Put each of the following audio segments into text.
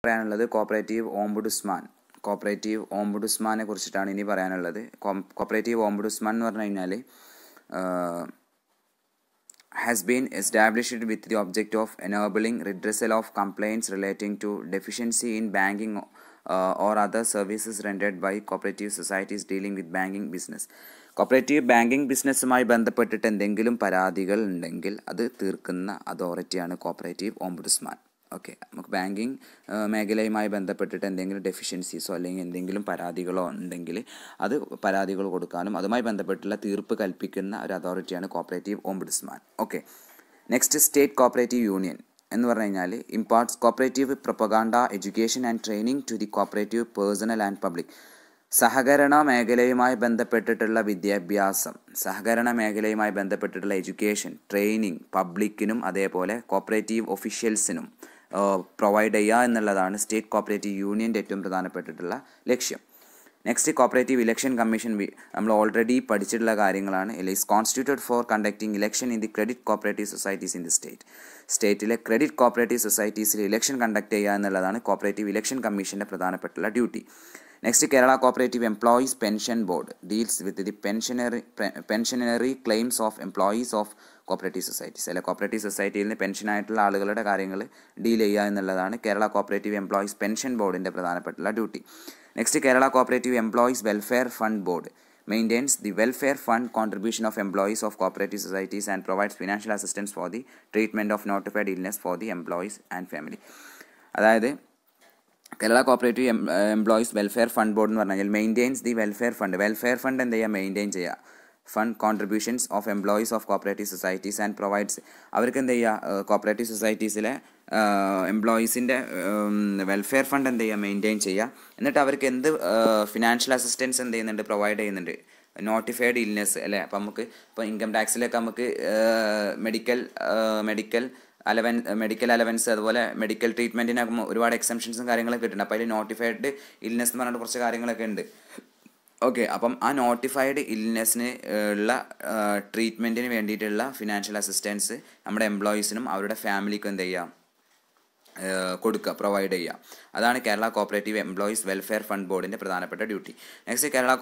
പറയാനുള്ളത് കോപ്പറേറ്റീവ് ഓംബുഡ്സ്മാനെ കുറിച്ചിട്ടാണ് ഇനി പറയാനുള്ളത്. കോപ്പറേറ്റീവ് ഓംബുഡ്സ്മാൻ എന്ന് പറഞ്ഞു കഴിഞ്ഞാൽ has been established with the object of enabling redressal of complaints relating to deficiency in banking or other services rendered by cooperative societies dealing with banking business. Cooperative banking ബിസിനസ്സുമായി ബന്ധപ്പെട്ടിട്ട് എന്തെങ്കിലും പരാതികൾ ഉണ്ടെങ്കിൽ അത് തീർക്കുന്ന അതോറിറ്റിയാണ് കോപ്പറേറ്റീവ് ഓംബുഡ്സ്മാൻ. ഓക്കെ, നമുക്ക് banking മേഖലയുമായി ബന്ധപ്പെട്ടിട്ട് എന്തെങ്കിലും ഡെഫിഷ്യൻസീസോ അല്ലെങ്കിൽ എന്തെങ്കിലും പരാതികളോ ഉണ്ടെങ്കിൽ അത് പരാതികൾ കൊടുക്കാനും അതുമായി ബന്ധപ്പെട്ടുള്ള തീർപ്പ് കൽപ്പിക്കുന്ന ഒരു അതോറിറ്റിയാണ് cooperative ombudsman. Okay, next state cooperative union എന്ന് പറഞ്ഞു കഴിഞ്ഞാൽ imparts cooperative propaganda education and training to the cooperative personnel and public. സഹകരണ മേഖലയുമായി ബന്ധപ്പെട്ടിട്ടുള്ള വിദ്യാഭ്യാസം, സഹകരണ മേഖലയുമായി ബന്ധപ്പെട്ടിട്ടുള്ള എഡ്യൂക്കേഷൻ, ട്രെയിനിങ് പബ്ലിക്കിനും അതേപോലെ കോപ്പറേറ്റീവ് ഒഫീഷ്യൽസിനും പ്രൊവൈഡ് ചെയ്യുക എന്നുള്ളതാണ് സ്റ്റേറ്റ് കോപ്പറേറ്റീവ് യൂണിയൻ്റെ ഏറ്റവും പ്രധാനപ്പെട്ടിട്ടുള്ള ലക്ഷ്യം. Next cooperative election commission. നമ്മൾ ഓൾറെഡി പഠിച്ചിട്ടുള്ള കാര്യങ്ങളാണ്. Is constituted for conducting election in the credit cooperative societies in the സ്റ്റേറ്റിലെ ക്രെഡിറ്റ് കോപ്പറേറ്റീവ് സൊസൈറ്റീസിൽ ഇലക്ഷൻ കണ്ടക്ട് ചെയ്യുക എന്നുള്ളതാണ് കോപ്പറേറ്റീവ് ഇലക്ഷൻ കമ്മീഷൻ്റെ പ്രധാനപ്പെട്ടുള്ള duty. Next Kerala cooperative employees pension board deals with the pensionary claims of employees of cooperative societies. അല്ലെ, cooperative സൊസൈറ്റിയിൽ നിന്ന് പെൻഷനായിട്ടുള്ള ആളുകളുടെ കാര്യങ്ങൾ ഡീൽ ചെയ്യുക എന്നുള്ളതാണ് കേരള കോപ്പറേറ്റീവ് എംപ്ലോയീസ് പെൻഷൻ ബോർഡിൻ്റെ പ്രധാനപ്പെട്ടുള്ള duty. Next Kerala cooperative employees welfare fund board maintains the welfare fund contribution of employees of cooperative societies and provides financial assistance for the treatment of notified illness for the employees and family. അതായത് Kerala cooperative employees welfare fund board എന്ന് പറഞ്ഞാൽ maintains the welfare fund എന്ത് ചെയ്യുക, maintain ചെയ്യുക. Fund contributions of employees of cooperative societies and provides, അവർക്ക് എന്ത് ചെയ്യുക, cooperative സൊസൈറ്റീസിലെ എംപ്ലോയീസിൻ്റെ welfare fund എന്ത് ചെയ്യുക, മെയിൻറ്റെയിൻ ചെയ്യുക. എന്നിട്ട് അവർക്ക് എന്ത് ഫിനാൻഷ്യൽ അസിസ്റ്റൻസ് എന്ത് ചെയ്യുന്നുണ്ട്, പ്രൊവൈഡ് ചെയ്യുന്നുണ്ട്. നോട്ടിഫൈഡ് ഇൽനെസ് അല്ലേ, അപ്പോൾ നമുക്ക് ഇപ്പോൾ ഇൻകം ടാക്സിലൊക്കെ നമുക്ക് മെഡിക്കൽ അലവൻസ് അതുപോലെ മെഡിക്കൽ ട്രീറ്റ്മെൻറ്റിനൊക്കെ ഒരുപാട് എക്സംഷൻസും കാര്യങ്ങളൊക്കെ കിട്ടുന്നുണ്ട്. അപ്പോൾ അതിൽ നോട്ടിഫൈഡ് ഇൽനെസ് എന്ന് പറഞ്ഞിട്ട് കുറച്ച് കാര്യങ്ങളൊക്കെ ഉണ്ട്. ഓക്കെ, അപ്പം ആ നോട്ടിഫൈഡ് ഇൽനെസ്സിന് ഉള്ള ട്രീറ്റ്മെൻറ്റിന് വേണ്ടിയിട്ടുള്ള ഫിനാൻഷ്യൽ അസിസ്റ്റൻസ് നമ്മുടെ എംപ്ലോയീസിനും അവരുടെ ഫാമിലിക്കും എന്ത് ചെയ്യുക, കൊടുക്കുക, പ്രൊവൈഡ് ചെയ്യുക. അതാണ് Kerala cooperative employees welfare fund ബോർഡിൻ്റെ പ്രധാനപ്പെട്ട duty. Next Kerala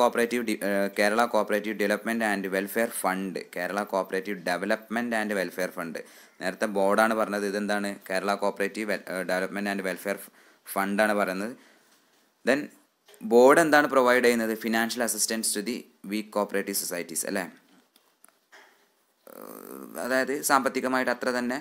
cooperative development and welfare fund. Kerala cooperative development and welfare fund, നേരത്തെ ബോർഡാണ് പറഞ്ഞത്, ഇതെന്താണ് Kerala cooperative development and welfare ഫണ്ടാണ് പറയുന്നത്. ദെൻ ബോർഡ് എന്താണ് പ്രൊവൈഡ് ചെയ്യുന്നത്, financial assistance to the weak cooperative societies അല്ലേ, അതായത് സാമ്പത്തികമായിട്ട് അത്ര തന്നെ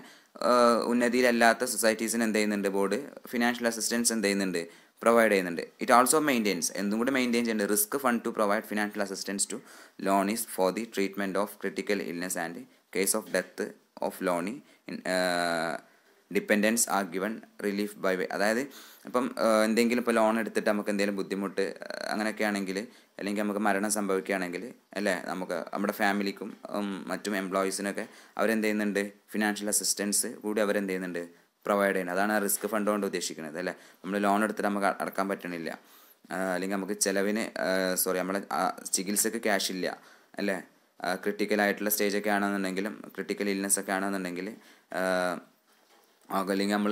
ഉന്നതിയിലല്ലാത്ത സൊസൈറ്റീസിന് എന്ത് ചെയ്യുന്നുണ്ട്, ബോർഡ് ഫിനാൻഷ്യൽ അസിസ്റ്റൻസ് എന്ത് ചെയ്യുന്നുണ്ട്, പ്രൊവൈഡ് ചെയ്യുന്നുണ്ട്. ഇറ്റ് ഓൾസോ മെയിൻറ്റെയിൻസ്, എന്തും കൂടി മെയിൻറ്റെയിൻ ചെയ്യുന്നുണ്ട്, risk fund to provide financial assistance to loanees for the treatment of critical illness and case of death of loanee dependents are given relief by way. അതായത് ഇപ്പം എന്തെങ്കിലും ഇപ്പോൾ loan എടുത്തിട്ട് നമുക്ക് എന്തെങ്കിലും ബുദ്ധിമുട്ട് അങ്ങനെയൊക്കെ ആണെങ്കിൽ, അല്ലെങ്കിൽ നമുക്ക് മരണം സംഭവിക്കുകയാണെങ്കിൽ അല്ലേ, നമുക്ക് നമ്മുടെ ഫാമിലിക്കും മറ്റും എംപ്ലോയീസിനൊക്കെ അവരെന്ത് ചെയ്യുന്നുണ്ട്, ഫിനാൻഷ്യൽ അസിസ്റ്റൻസ് കൂടി അവരെന്ത് ചെയ്യുന്നുണ്ട്, പ്രൊവൈഡ് ചെയ്യുന്നത്. അതാണ് റിസ്ക് ഫണ്ട് കൊണ്ട് ഉദ്ദേശിക്കുന്നത് അല്ലേ. നമ്മൾ ലോൺ എടുത്തിട്ട് നമുക്ക് അടക്കാൻ പറ്റണില്ല, അല്ലെങ്കിൽ നമുക്ക് ചിലവിന് നമ്മളെ ചികിത്സക്ക് ക്യാഷ് ഇല്ല അല്ലേ, ക്രിട്ടിക്കലായിട്ടുള്ള സ്റ്റേജൊക്കെ ആണെന്നുണ്ടെങ്കിലും ക്രിട്ടിക്കൽ ഇൽനെസ് ഒക്കെ ആണെന്നുണ്ടെങ്കിൽ അല്ലെങ്കിൽ നമ്മൾ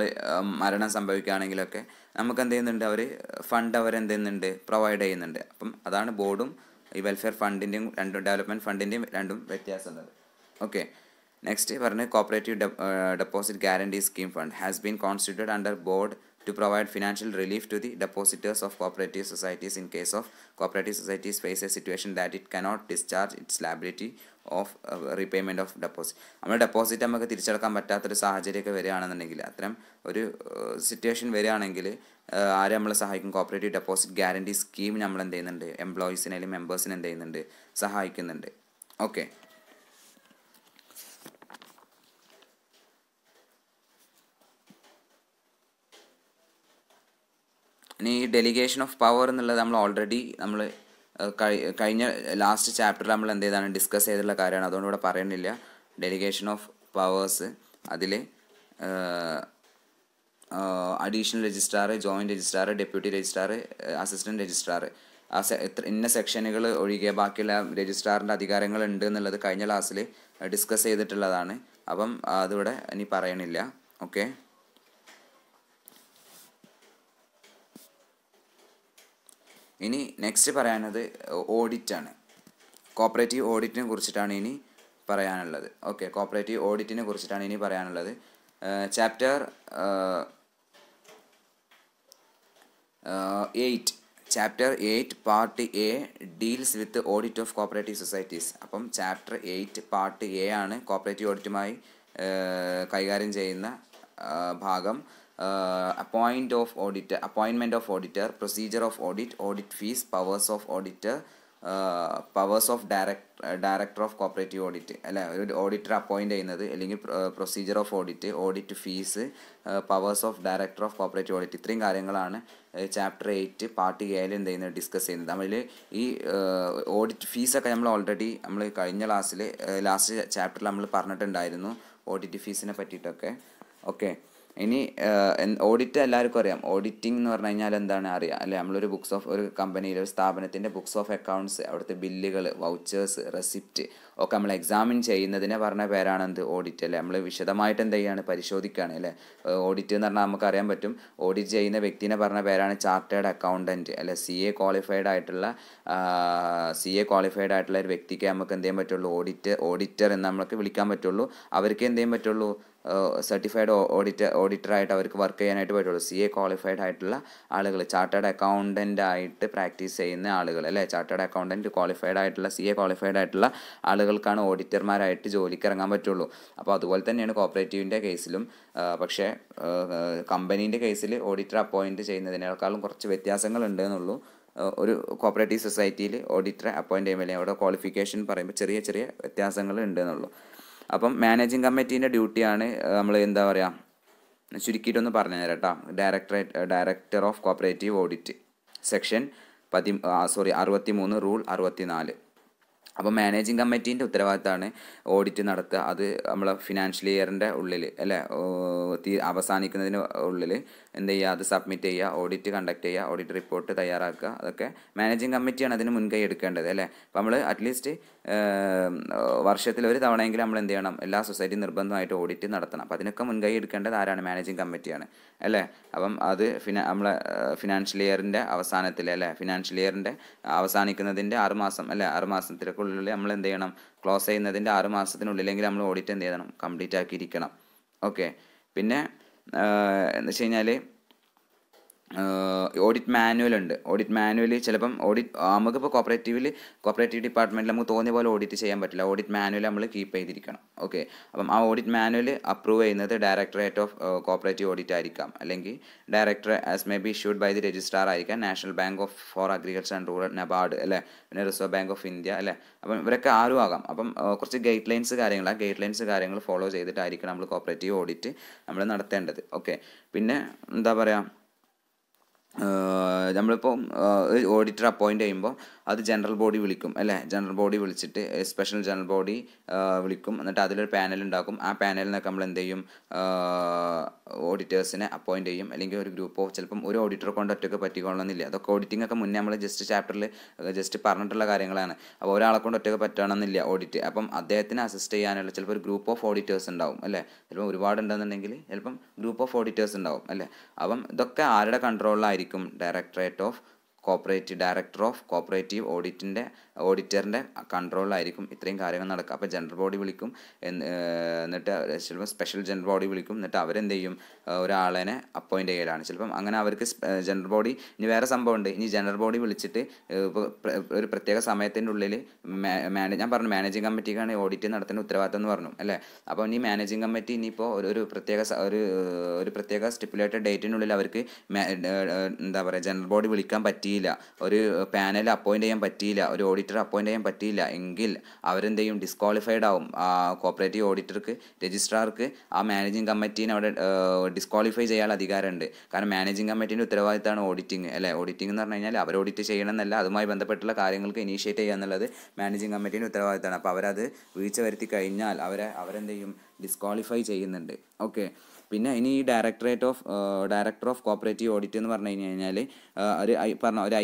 മരണം സംഭവിക്കുകയാണെങ്കിലൊക്കെ നമുക്ക് എന്ത് ചെയ്യുന്നുണ്ട്, അവർ ഫണ്ട് അവരെന്ത് ചെയ്യുന്നുണ്ട്, പ്രൊവൈഡ് ചെയ്യുന്നുണ്ട്. അപ്പം അതാണ് ബോർഡും ഈ വെൽഫെയർ ഫണ്ടിൻ്റെയും ഡെവലപ്മെൻറ്റ് ഫണ്ടിൻ്റെയും രണ്ടും വ്യത്യാസമുള്ളത്. ഓക്കെ, നെക്സ്റ്റ് പറഞ്ഞ് cooperative deposit guarantee scheme fund has been constituted under board to provide financial relief to the depositors of cooperative societies in case of cooperative societies face a situation that it cannot discharge its liability of repayment of deposit. നമ്മൾ deposit നമുക്ക് തിരിച്ചടക്കാൻ പറ്റാത്തൊരു സാഹചര്യമൊക്കെ വരികയാണെന്നുണ്ടെങ്കിൽ, അത്തരം ഒരു situation വരികയാണെങ്കിൽ ആരെ നമ്മളെ സഹായിക്കും, കോപ്പറേറ്റീവ് ഡെപ്പോസിറ്റ് ഗ്യാരണ്ടി സ്കീം നമ്മൾ എന്ത് ചെയ്യുന്നുണ്ട്, എംപ്ലോയീസിനെ അല്ലെങ്കിൽ മെമ്പേഴ്സിനെ എന്ത് ചെയ്യുന്നുണ്ട്, സഹായിക്കുന്നുണ്ട്. ഓക്കെ, ഇനി ഡെലിഗേഷൻ ഓഫ് പവർ എന്നുള്ളത് നമ്മൾ ഓൾറെഡി കഴിഞ്ഞ ലാസ്റ്റ് ചാപ്റ്ററിൽ നമ്മൾ എന്ത് ചെയ്താണ് ഡിസ്കസ് ചെയ്തിട്ടുള്ള കാര്യമാണ്, അതുകൊണ്ട് ഇവിടെ പറയുന്നില്ല. ഡെലിഗേഷൻ ഓഫ് പവേഴ്സ്, അതിൽ additional registrar, joint registrar, deputy registrar, assistant registrar, ഇന്ന സെക്ഷനുകൾ ഒഴികെ ബാക്കിയുള്ള രജിസ്ട്രാറിൻ്റെ അധികാരങ്ങൾ ഉണ്ട് എന്നുള്ളത് കഴിഞ്ഞ ക്ലാസ്സിൽ ഡിസ്കസ് ചെയ്തിട്ടുള്ളതാണ്. അപ്പം അതിവിടെ ഇനി പറയണില്ല. ഓക്കെ, ഇനി നെക്സ്റ്റ് പറയാനുള്ളത് ഓഡിറ്റാണ്. കോപ്പറേറ്റീവ് ഓഡിറ്റിനെ കുറിച്ചിട്ടാണ് ഇനി പറയാനുള്ളത്. ഓക്കെ, കോപ്പറേറ്റീവ് ഓഡിറ്റിനെ കുറിച്ചിട്ടാണ് ഇനി പറയാനുള്ളത്. Chapter 8 part A deals with audit of cooperative societies. അപ്പം ചാപ്റ്റർ 8 പാർട്ട് എ ആണ് കോപ്പറേറ്റീവ് ഓഡിറ്റുമായി കൈകാര്യം ചെയ്യുന്ന ഭാഗം. Appointment of auditor, procedure of audit, audit fees, powers of auditor, powers of director of cooperative audit. അല്ല, ഒരു ഓഡിറ്റർ അപ്പോയിൻറ്റ് ചെയ്യുന്നത്, അല്ലെങ്കിൽ procedure of audit, audit fees, powers of director of cooperative audit, ഇത്രയും കാര്യങ്ങളാണ് chapter 8 part എയിൽ എന്ത് ചെയ്യുന്നത്, discuss ചെയ്യുന്നത്. നമ്മൾ ഈ ഓഡിറ്റ് ഫീസൊക്കെ നമ്മൾ ഓൾറെഡി കഴിഞ്ഞ ക്ലാസ്സിൽ ലാസ്റ്റ് ചാപ്റ്ററിൽ നമ്മൾ പറഞ്ഞിട്ടുണ്ടായിരുന്നു ഓഡിറ്റ് ഫീസിനെ പറ്റിയിട്ടൊക്കെ. ഓക്കെ, ഇനി ഓഡിറ്റ് എല്ലാവർക്കും അറിയാം. ഓഡിറ്റിംഗ് എന്ന് പറഞ്ഞു കഴിഞ്ഞാൽ എന്താണ് അറിയാം അല്ലേ? നമ്മളൊരു ഒരു കമ്പനിയിൽ, ഒരു സ്ഥാപനത്തിൻ്റെ ബുക്സ് ഓഫ് അക്കൗണ്ട്സ്, അവിടുത്തെ ബില്ലുകൾ, വൗച്ചേഴ്സ്, റെസിപ്റ്റ് ഒക്കെ നമ്മൾ എക്സാമിൻ ചെയ്യുന്നതിനെ പറഞ്ഞ പേരാണ് എന്ത്, ഓഡിറ്റ് അല്ലേ? നമ്മൾ വിശദമായിട്ട് എന്ത് ചെയ്യാണ്, പരിശോധിക്കുകയാണ് അല്ലേ? ഓഡിറ്റ് എന്ന് പറഞ്ഞാൽ നമുക്ക് അറിയാൻ പറ്റും, ഓഡിറ്റ് ചെയ്യുന്ന വ്യക്തിനെ പറഞ്ഞ പേരാണ് ചാർട്ടേഡ് അക്കൗണ്ടൻറ്റ് അല്ലെ? CA ക്വാളിഫൈഡ് ആയിട്ടുള്ള ഒരു വ്യക്തിക്ക് നമുക്ക് എന്ത് ചെയ്യാൻ പറ്റുള്ളൂ, ഓഡിറ്റർ എന്ന് നമുക്ക് വിളിക്കാൻ പറ്റുള്ളൂ. അവർക്ക് എന്ത് ചെയ്യാൻ പറ്റുള്ളൂ, സർട്ടിഫൈഡ് ഓഡിറ്ററായിട്ട് അവർക്ക് വർക്ക് ചെയ്യാനായിട്ട് പറ്റുള്ളൂ. CA ക്വാളിഫൈഡ് ആയിട്ടുള്ള ആളുകൾ, ചാർട്ടേഡ് അക്കൗണ്ടൻ്റ് ആയിട്ട് പ്രാക്ടീസ് ചെയ്യുന്ന ആളുകൾ അല്ലേ? ചാർട്ടേഡ് അക്കൗണ്ടൻറ്റ് ക്വാളിഫൈഡ് ആയിട്ടുള്ള, CA ക്വാളിഫൈഡ് ആയിട്ടുള്ള ആളുകൾക്കാണ് ഓഡിറ്റർമാരായിട്ട് ജോലിക്ക് ഇറങ്ങാൻ പറ്റുള്ളൂ. അപ്പോൾ അതുപോലെ തന്നെയാണ് കോപ്പറേറ്റീവിൻ്റെ കേസിലും. പക്ഷേ കമ്പനീൻ്റെ കേസിൽ ഓഡിറ്റർ അപ്പോയിൻറ്റ് ചെയ്യുന്നതിനേക്കാളും കുറച്ച് വ്യത്യാസങ്ങളുണ്ട് എന്നുള്ളൂ. ഒരു കോപ്പറേറ്റീവ് സൊസൈറ്റിയിൽ ഓഡിറ്ററെ അപ്പോയിൻറ്റ് ചെയ്യുമ്പോൾ അവിടെ ക്വാളിഫിക്കേഷൻ പറയുമ്പോൾ ചെറിയ ചെറിയ വ്യത്യാസങ്ങൾ ഉണ്ട് എന്നുള്ളൂ. അപ്പം മാനേജിങ് കമ്മിറ്റീൻ്റെ ഡ്യൂട്ടിയാണ് നമ്മൾ എന്താ പറയുക, ചുരുക്കിയിട്ടൊന്ന് പറഞ്ഞു തരാം കേട്ടോ. Director of cooperative audit, section 63 rule 64. അപ്പോൾ മാനേജിങ് കമ്മിറ്റീൻ്റെ ഉത്തരവാദിത്തമാണ് ഓഡിറ്റ് നടത്തുക. അത് നമ്മൾ ഫിനാൻഷ്യൽ ഇയറിൻ്റെ ഉള്ളിൽ അല്ലേ, അവസാനിക്കുന്നതിന് ഉള്ളിൽ എന്ത് ചെയ്യുക, അത് സബ്മിറ്റ് ചെയ്യുക, ഓഡിറ്റ് കണ്ടക്ട് ചെയ്യുക, ഓഡിറ്റ് റിപ്പോർട്ട് തയ്യാറാക്കുക. അതൊക്കെ മാനേജിങ് കമ്മിറ്റിയാണ് അതിന് മുൻകൈ എടുക്കേണ്ടത് അല്ലേ? അപ്പോൾ നമ്മൾ അറ്റ്ലീസ്റ്റ് വർഷത്തിൽ ഒരു തവണയെങ്കിലും നമ്മൾ എന്ത് ചെയ്യണം, എല്ലാ സൊസൈറ്റി നിർബന്ധമായിട്ട് ഓഡിറ്റ് നടത്തണം. അപ്പോൾ അതിനൊക്കെ മുൻകൈ എടുക്കേണ്ടത് ആരാണ്, മാനേജിങ് കമ്മിറ്റിയാണ് അല്ലേ? അപ്പം അത് നമ്മളെ ഫിനാൻഷ്യൽ ഇയറിൻ്റെ അവസാനത്തിൽ അല്ലേ, ഫിനാൻഷ്യൽ ഇയറിൻ്റെ അവസാനിക്കുന്നതിൻ്റെ 6 മാസം അല്ലേ, 6 മാസത്തിലൊക്കെ ഉള്ളിൽ നമ്മൾ എന്ത് ചെയ്യണം, ക്ലോസ് ചെയ്യുന്നതിൻ്റെ 6 മാസത്തിനുള്ളിലെങ്കിൽ നമ്മൾ ഓഡിറ്റ് എന്ത് ചെയ്യണം, കംപ്ലീറ്റ് ആക്കിയിരിക്കണം. ഓക്കെ, പിന്നെ എന്ന് വെച്ച് കഴിഞ്ഞാൽ ഓഡിറ്റ് മാനുവൽ ഉണ്ട്. ഓഡിറ്റ് മാനുവൽ ചിലപ്പം നമുക്കിപ്പോൾ കോപ്പറേറ്റീവ് ഡിപ്പാർട്ട്മെൻറ്റിൽ നമുക്ക് തോന്നിയ പോലെ ഓഡിറ്റ് ചെയ്യാൻ പറ്റില്ല. ഓഡിറ്റ് മാനുവൽ നമ്മൾ കീപ്പ് ചെയ്തിരിക്കണം. ഓക്കെ, അപ്പം ആ ഓഡിറ്റ് മാനുവൽ അപ്രൂവ് ചെയ്യുന്നത് ഡയറക്ടറേറ്റ് ഓഫ് കോപ്പറേറ്റീവ് ഓഡിറ്റ് ആയിരിക്കാം, അല്ലെങ്കിൽ director as may be issued by the registrar ആയിരിക്കാം, national bank for agriculture and rural, NABARD അല്ലേ, പിന്നെ റിസർവ് ബാങ്ക് ഓഫ് ഇന്ത്യ അല്ലേ. അപ്പം ഇവരൊക്കെ ആരും ആകാം. അപ്പം കുറച്ച് ഗൈഡ് ലൈൻസ് കാര്യങ്ങൾ ഫോളോ ചെയ്തിട്ടായിരിക്കണം നമ്മൾ കോപ്പറേറ്റീവ് ഓഡിറ്റ് നമ്മൾ നടത്തേണ്ടത്. ഓക്കെ, പിന്നെ എന്താ പറയുക, നമ്മളിപ്പോൾ ഓഡിറ്റർ അപ്പോയിൻറ്റ് ചെയ്യുമ്പോൾ അത് ജനറൽ ബോഡി വിളിക്കും അല്ലേ? ജനറൽ ബോഡി വിളിച്ചിട്ട് സ്പെഷ്യൽ ജനറൽ ബോഡി വിളിക്കും. എന്നിട്ട് അതിലൊരു പാനൽ ഉണ്ടാക്കും. ആ പാനലിൽ നിന്നൊക്കെ നമ്മൾ എന്ത് ചെയ്യും, ഓഡിറ്റേഴ്സിനെ അപ്പോയിൻറ്റ് ചെയ്യും. അല്ലെങ്കിൽ ഒരു ഗ്രൂപ്പോ, ചിലപ്പം ഒരു ഓഡിറ്ററെ കൊണ്ട് ഒറ്റയ്ക്ക് പറ്റിക്കൊള്ളണമെന്നില്ല. അതൊക്കെ ഓഡിറ്റിംഗ് ഒക്കെ മുന്നേ നമ്മൾ ചാപ്റ്ററിൽ പറഞ്ഞിട്ടുള്ള കാര്യങ്ങളാണ്. അപ്പോൾ ഒരാളെ കൊണ്ട് ഒറ്റയ്ക്ക് പറ്റണമെന്നില്ല ഓഡിറ്റ്. അപ്പം അദ്ദേഹത്തിന് അസിസ്റ്റ് ചെയ്യാനുള്ള ചിലപ്പോൾ ഒരു ഗ്രൂപ്പ് ഓഫ് ഓഡിറ്റേഴ്സ് ഉണ്ടാവും അല്ലേ? ചിലപ്പോൾ ഒരുപാടുണ്ടെന്നുണ്ടെങ്കിൽ ചിലപ്പം ഗ്രൂപ്പ് ഓഫ് ഓഡിറ്റേഴ്സ് ഉണ്ടാവും അല്ലേ? അപ്പം ഇതൊക്കെ ആരുടെ കൺട്രോളിലായിരിക്കും? ഡയറക്ടർ ഓഫ് കോപ്പറേറ്റീവ് ഓഡിറ്ററിൻ്റെ കൺട്രോളിലായിരിക്കും ഇത്രയും കാര്യങ്ങൾ നടക്കുക. അപ്പോൾ ജനറൽ ബോഡി വിളിക്കും, എന്നിട്ട് ചിലപ്പോൾ സ്പെഷ്യൽ ജനറൽ ബോഡി വിളിക്കും. എന്നിട്ട് അവരെന്ത് ചെയ്യും, ഒരാളെ അപ്പോയിൻറ്റ് ചെയ്യലാണ്. ചിലപ്പം അങ്ങനെ അവർക്ക് ജനറൽ ബോഡി, ഇനി വേറെ സംഭവമുണ്ട്, ഇനി ജനറൽ ബോഡി വിളിച്ചിട്ട് ഒരു പ്രത്യേക സമയത്തിൻ്റെ ഉള്ളിൽ ഞാൻ പറഞ്ഞു മാനേജിങ് കമ്മിറ്റിക്കാണ് ഓഡിറ്റ് നടത്തുന്ന ഉത്തരവാദിത്തം എന്ന് പറഞ്ഞു അല്ലേ? അപ്പോൾ ഇനി മാനേജിങ് കമ്മിറ്റി ഇനിയിപ്പോൾ ഒരു പ്രത്യേക സ്റ്റിപ്പുലേറ്റഡ് ഡേറ്റിനുള്ളിൽ അവർക്ക് എന്താ പറയുക, ജനറൽ ബോഡി വിളിക്കാൻ പറ്റിയില്ല, ഒരു പാനൽ അപ്പോയിൻറ്റ് ചെയ്യാൻ പറ്റിയില്ല, ഒരു ഓഡിറ്റർ അപ്പോയിൻറ്റ് ചെയ്യാൻ പറ്റിയില്ല എങ്കിൽ അവരെന്ത് ചെയ്യും, ഡിസ്ക്വാളിഫൈഡ് ആവും. കോപ്പറേറ്റീവ് ഓഡിറ്റർക്ക്, രജിസ്ട്രാർക്ക് ആ മാനേജിങ് കമ്മിറ്റീനെ അവിടെ ഡിസ്ക്വാളിഫൈ ചെയ്യാനുള്ള അധികാരമുണ്ട്. കാരണം മാനേജിങ് കമ്മിറ്റീൻ്റെ ഉത്തരവാദിത്തമാണ് ഓഡിറ്റിംഗ് അല്ലേ? ഓഡിറ്റിംഗ് എന്ന് പറഞ്ഞു കഴിഞ്ഞാൽ അവർ ഓഡിറ്റ് ചെയ്യണമെന്നല്ല, അതുമായി ബന്ധപ്പെട്ടുള്ള കാര്യങ്ങൾക്ക് ഇനീഷ്യേറ്റ് ചെയ്യുക എന്നുള്ളത് മാനേജിങ് കമ്മിറ്റീൻ്റെ ഉത്തരവാദിത്തമാണ്. അപ്പോൾ അവരത് വീഴ്ച വരുത്തി കഴിഞ്ഞാൽ അവരെന്ത് ചെയ്യും, ഡിസ്ക്വാളിഫൈ ചെയ്യുന്നുണ്ട്. ഓക്കെ, പിന്നെ ഇനി ഈ ഡയറക്ടർ ഓഫ് കോപ്പറേറ്റീവ് ഓഡിറ്റ് എന്ന് പറഞ്ഞു കഴിഞ്ഞാൽ ഒരു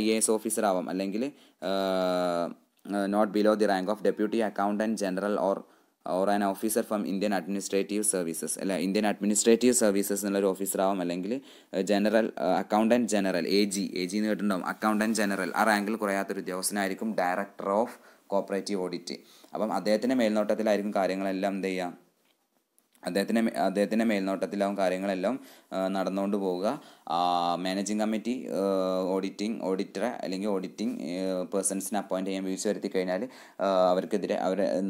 IAS ഓഫീസർ ആവാം, അല്ലെങ്കിൽ not below the rank of deputy accountant general or or an officer from Indian administrative services അല്ല ഇന്ത്യൻ അഡ്മിനിസ്ട്രേറ്റീവ് സർവീസസ് എന്നുള്ളൊരു ഓഫീസറാവും, അല്ലെങ്കിൽ general accountant general A G എന്ന് കേട്ടിട്ടുണ്ടാവും, അക്കൗണ്ടൻറ്റ് ജനറൽ ആ റാങ്കിൽ കുറയാത്തൊരു ഉദ്യോഗസ്ഥനായിരിക്കും ഡയറക്ടർ ഓഫ് കോപ്പറേറ്റീവ് ഓഡിറ്റ്. അപ്പം അദ്ദേഹത്തിൻ്റെ മേൽനോട്ടത്തിലായിരിക്കും കാര്യങ്ങളെല്ലാം എന്ത് ചെയ്യുക, അദ്ദേഹത്തിൻ്റെ മേൽനോട്ടത്തിലാവും കാര്യങ്ങളെല്ലാം നടന്നുകൊണ്ട് പോവുക. മാനേജിങ് കമ്മിറ്റി ഓഡിറ്ററെ അല്ലെങ്കിൽ ഓഡിറ്റിംഗ് പേഴ്സൺസിനെ അപ്പോയിൻറ്റ് ചെയ്യാൻ വീഴ്ച വരുത്തി കഴിഞ്ഞാൽ അവർക്കെതിരെ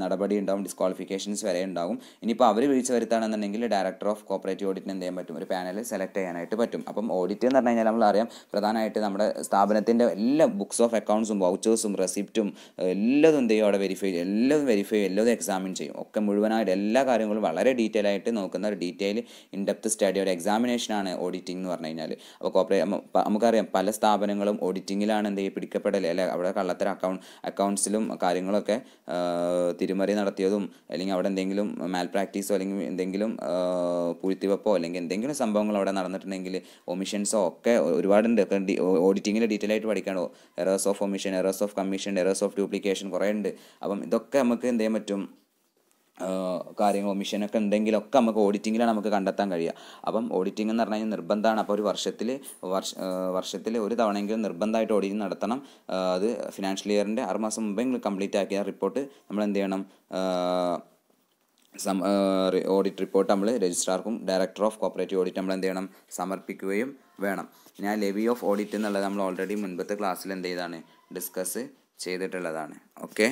നടപടി ഉണ്ടാവും, ഡിസ്ക്വാളിഫിക്കേഷൻസ് വരെ ഉണ്ടാവും. ഇനിയിപ്പോൾ അവർ വീഴ്ച വരുത്തുകയാണെന്നുണ്ടെങ്കിൽ ഡയറക്ടർ ഓഫ് കോപ്പറേറ്റീവ് ഓഡിറ്റിന് എന്ത് ചെയ്യാൻ പറ്റും, ഒരു പാനൽ സെലക്ട് ചെയ്യാനായിട്ട് പറ്റും. അപ്പം ഓഡിറ്റ് എന്ന് പറഞ്ഞു കഴിഞ്ഞാൽ നമ്മളറിയാം പ്രധാനമായിട്ട് നമ്മുടെ സ്ഥാപനത്തിൻ്റെ എല്ലാ ബുക്സ് ഓഫ് അക്കൗണ്ട്സും വൗച്ചേഴ്സും റെസിപ്റ്റും എല്ലാതും എന്ത് ചെയ്യും അവിടെ വെരിഫൈ ചെയ്യും, എല്ലാതും എക്സാമിൻ ചെയ്യും, ഒക്കെ മുഴുവനായിട്ട് എല്ലാ കാര്യങ്ങളും വളരെ ഡീറ്റെയിൽ ആയിട്ട് നോക്കുന്ന ഒരു ഡീറ്റെയിൽ ഇൻഡെപ്ത് സ്റ്റഡി, ഒരു എക്സാമിനേഷനാണ് ഓഡിറ്റിംഗ് എന്ന് പറഞ്ഞു കഴിഞ്ഞാൽ. അപ്പോൾ നമുക്കറിയാം പല സ്ഥാപനങ്ങളും ഓഡിറ്റിങ്ങിലാണ് എന്ത് ചെയ്യുക പിടിക്കപ്പെടൽ, അല്ലെ അവിടെ കള്ളത്തരം അക്കൗണ്ട്സിലും കാര്യങ്ങളൊക്കെ തിരിമറി നടത്തിയതും, അല്ലെങ്കിൽ അവിടെ എന്തെങ്കിലും മാൽ പ്രാക്ടീസോ അല്ലെങ്കിൽ എന്തെങ്കിലും പൂഴ്ത്തിവെപ്പോ അല്ലെങ്കിൽ എന്തെങ്കിലും സംഭവങ്ങൾ അവിടെ നടന്നിട്ടുണ്ടെങ്കിൽ ഒമിഷൻസോ ഒക്കെ ഒരുപാടുണ്ട്. ഓഡിറ്റിങ്ങിൽ ഡീറ്റെയിൽ ആയിട്ട് പഠിക്കണോ, errors of omission, errors of commission, errors of duplication കുറേ ഉണ്ട്. അപ്പം ഇതൊക്കെ നമുക്ക് എന്ത് ചെയ്യാൻ പറ്റും, കാര്യങ്ങൾ ഒമിഷനൊക്കെ ഉണ്ടെങ്കിലൊക്കെ നമുക്ക് ഓഡിറ്റിങ്ങിലാണ് നമുക്ക് കണ്ടെത്താൻ കഴിയുക. അപ്പം ഓഡിറ്റിംഗ് എന്ന് പറഞ്ഞു കഴിഞ്ഞാൽ നിർബന്ധമാണ്. അപ്പോൾ ഒരു വർഷത്തിൽ ഒരു തവണയെങ്കിലും നിർബന്ധമായിട്ട് ഓഡിറ്റിംഗ് നടത്തണം. അത് ഫിനാൻഷ്യൽ ഇയറിൻ്റെ 6 മാസം മുമ്പെങ്കിലും കംപ്ലീറ്റ് ആക്കിയ റിപ്പോർട്ട് നമ്മൾ എന്ത് ചെയ്യണം, ഓഡിറ്റ് റിപ്പോർട്ട് നമ്മൾ രജിസ്ട്രാർക്കും ഡയറക്ടർ ഓഫ് കോപ്പറേറ്റീവ് ഓഡിറ്റ് നമ്മൾ എന്ത് ചെയ്യണം, സമർപ്പിക്കുകയും വേണം. ഞാൻ ലെവി ഓഫ് ഓഡിറ്റ് എന്നുള്ളത് നമ്മൾ ഓൾറെഡി മുൻപത്തെ ക്ലാസ്സിൽ എന്ത് ചെയ്താണ് ഡിസ്കസ് ചെയ്തിട്ടുള്ളതാണ്. ഓക്കെ.